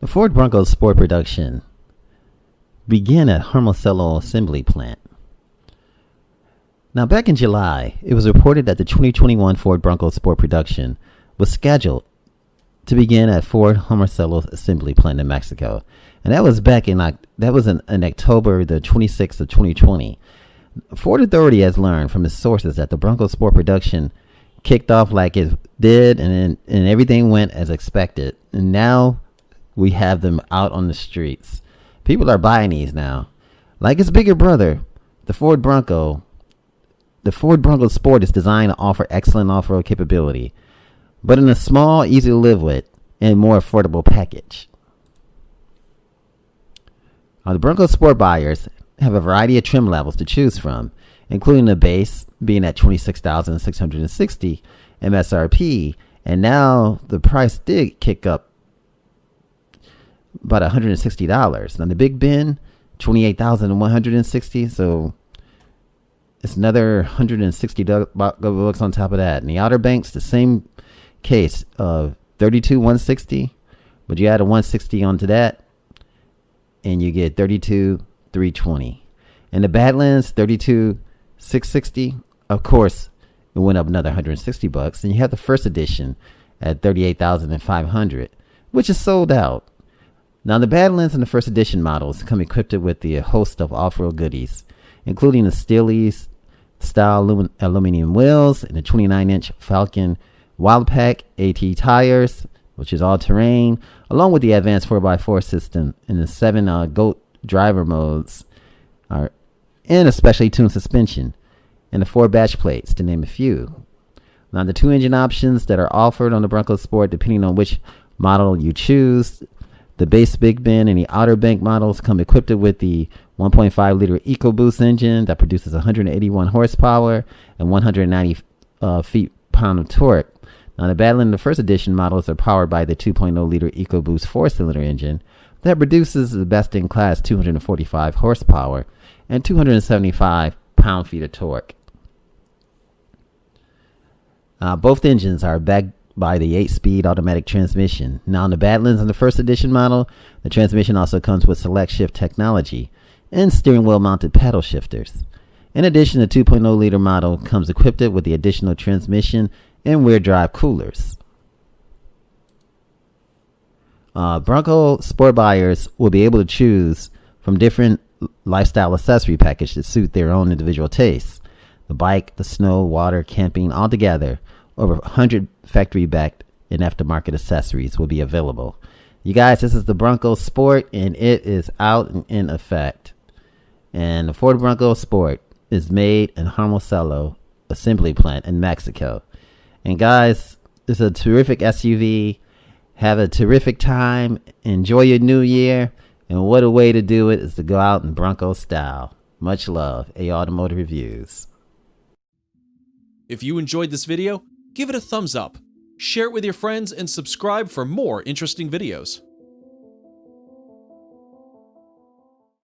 Ford Bronco Sport production began at Hermosillo Assembly Plant. Now, back in July, it was reported that the 2021 Ford Bronco Sport production was scheduled to begin at Ford Hermosillo Assembly Plant in Mexico, and that was in October the 26th of 2020. Ford Authority has learned from its sources that the Bronco Sport production kicked off like it did, and everything went as expected. And now we have them out on the streets. People are buying these now. Like its bigger brother, the Ford Bronco Sport is designed to offer excellent off-road capability, but in a small, easy to live with, and more affordable package. The Bronco Sport buyers have a variety of trim levels to choose from, including the base being at $26,660 MSRP, and now the price did kick up about $160. Now the Big Ben, $28,160, so it's another $160 on top of that. And the Outer Banks, the same case of $32,160, but you add a $160 onto that, and you get $32,320. And the Badlands, $32,660. Of course, it went up another $160, and you have the first edition at $38,500, which is sold out. Now, the Badlands and the first edition models come equipped with a host of off-road goodies, including the Steely's style aluminum wheels and the 29-inch Falcon Wildpack AT tires, which is all-terrain, along with the advanced 4x4 system and the 7 GOAT driver modes, and a specially tuned suspension, and the 4 batch plates, to name a few. Now, the 2 engine options that are offered on the Bronco Sport, depending on which model you choose, the base Big Ben and the Outer Bank models come equipped with the 1.5-liter EcoBoost engine that produces 181 horsepower and 190 feet-pound of torque. Now, the Badland, the first edition models are powered by the 2.0-liter EcoBoost 4-cylinder engine that produces the best-in-class 245 horsepower and 275 pound-feet of torque. Both engines are backed by the 8-speed automatic transmission. Now, in the Badlands and the first edition model, the transmission also comes with select shift technology and steering wheel mounted paddle shifters. In addition, the 2.0-liter model comes equipped with the additional transmission and rear drive coolers. Bronco Sport buyers will be able to choose from different lifestyle accessory packages to suit their own individual tastes. The bike, the snow, water, camping, all together, over 100 factory-backed and aftermarket accessories will be available. You guys, this is the Bronco Sport, and it is out and in effect. And the Ford Bronco Sport is made in Hermosillo Assembly Plant in Mexico. And guys, it's a terrific SUV. Have a terrific time. Enjoy your new year. And what a way to do it is to go out in Bronco style. Much love. A Automotive Reviews. If you enjoyed this video, give it a thumbs up, share it with your friends, and subscribe for more interesting videos.